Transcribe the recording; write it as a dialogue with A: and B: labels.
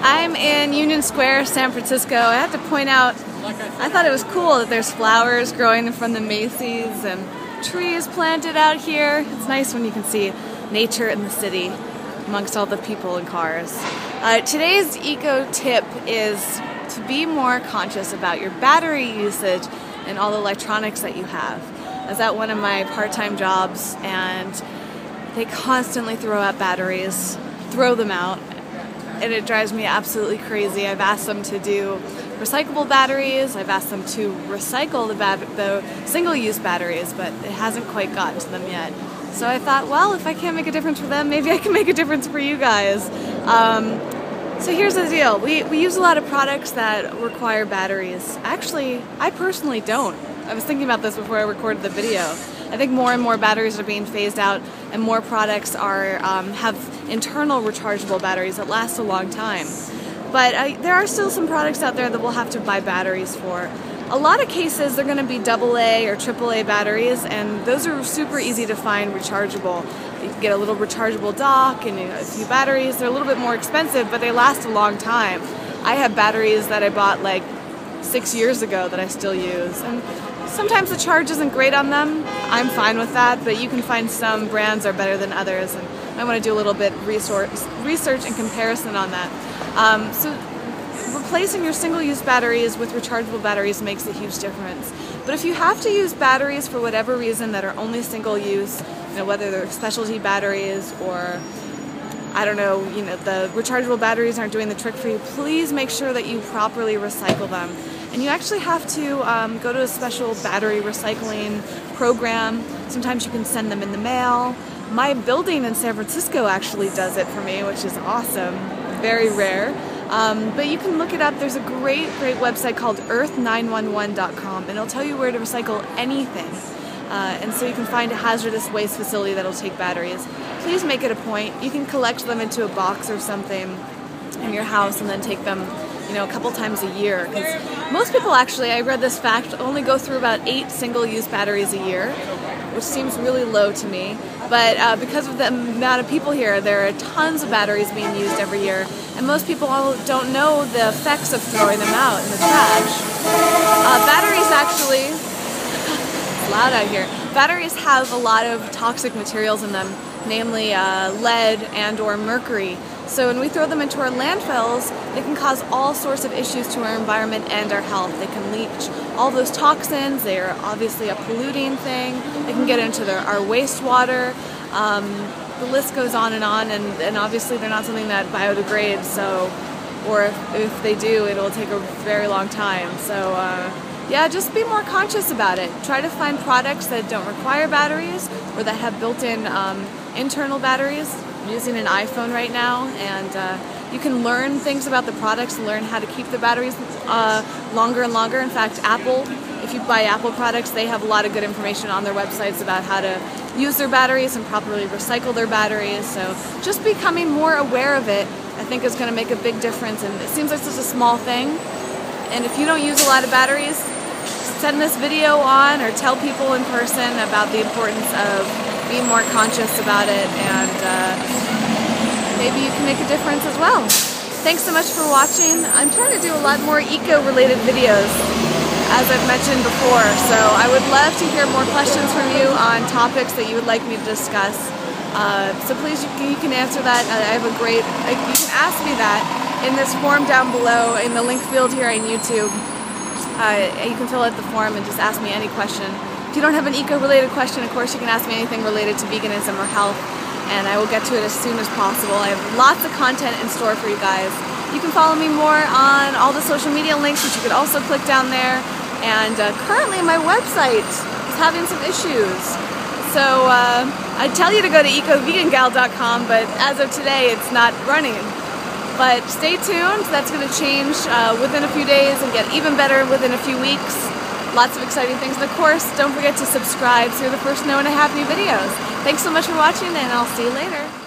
A: I'm in Union Square, San Francisco. I have to point out, I thought it was cool that there's flowers growing in front of the Macy's and trees planted out here. It's nice when you can see nature in the city amongst all the people and cars. Today's eco tip is to be more conscious about your battery usage and all the electronics that you have. I was at one of my part-time jobs and they constantly throw out batteries, throw them out, and it drives me absolutely crazy. I've asked them to do recyclable batteries, I've asked them to recycle the single-use batteries, but it hasn't quite gotten to them yet. So I thought, well, if I can't make a difference for them, maybe I can make a difference for you guys. So here's the deal. We use a lot of products that require batteries. Actually, I personally don't. I was thinking about this before I recorded the video. I think more and more batteries are being phased out and more products are have internal rechargeable batteries that last a long time. But there are still some products out there that we'll have to buy batteries for. A lot of cases they're going to be AA or AAA batteries, and those are super easy to find rechargeable. You can get a little rechargeable dock and a few batteries. They're a little bit more expensive, but they last a long time. I have batteries that I bought like 6 years ago that I still use, and sometimes the charge isn't great on them. I'm fine with that, but you can find some brands are better than others, and I want to do a little bit research and comparison on that. So replacing your single-use batteries with rechargeable batteries makes a huge difference. But if you have to use batteries for whatever reason that are only single-use, whether they're specialty batteries or I don't know, the rechargeable batteries aren't doing the trick for you, please make sure that you properly recycle them. And you actually have to go to a special battery recycling program. Sometimes you can send them in the mail. My building in San Francisco actually does it for me, which is awesome. Very rare. But you can look it up. There's a great website called earth911.com, and it'll tell you where to recycle anything. And so you can find a hazardous waste facility that'll take batteries. Please make it a point. You can collect them into a box or something in your house and then take them a couple times a year. Because most people actually, I read this fact, only go through about 8 single-use batteries a year, which seems really low to me. But because of the amount of people here, there are tons of batteries being used every year, and most people don't know the effects of throwing them out in the trash. Batteries actually, it's loud out here, batteries have a lot of toxic materials in them, namely lead and or mercury. So when we throw them into our landfills, they can cause all sorts of issues to our environment and our health. They can leach all those toxins. They are obviously a polluting thing. They can get into our wastewater. The list goes on, and obviously they're not something that biodegrades, so, or if they do, it'll take a very long time. So yeah, just be more conscious about it. Try to find products that don't require batteries or that have built-in internal batteries. I'm using an iPhone right now, and you can learn things about the products, learn how to keep the batteries longer and longer. In fact, Apple, if you buy Apple products, they have a lot of good information on their websites about how to use their batteries and properly recycle their batteries. So just becoming more aware of it, I think, is going to make a big difference. And it seems like such a small thing. And if you don't use a lot of batteries, send this video on or tell people in person about the importance of being more conscious about it, and maybe you can make a difference as well. Thanks so much for watching. I'm trying to do a lot more eco-related videos, as I've mentioned before, so I would love to hear more questions from you on topics that you would like me to discuss. So please, you can answer that. I have a great, you can ask me that in this form down below in the link field here on YouTube. You can fill out the form and just ask me any question. If you don't have an eco-related question, of course, you can ask me anything related to veganism or health, and I will get to it as soon as possible. I have lots of content in store for you guys. You can follow me more on all the social media links, which you could also click down there. And currently my website is having some issues. So I'd tell you to go to ecovegangal.com, but as of today, it's not running. But stay tuned, that's going to change within a few days and get even better within a few weeks. Lots of exciting things, and of course, don't forget to subscribe so you're the first to know when I have new videos. Thanks so much for watching, and I'll see you later.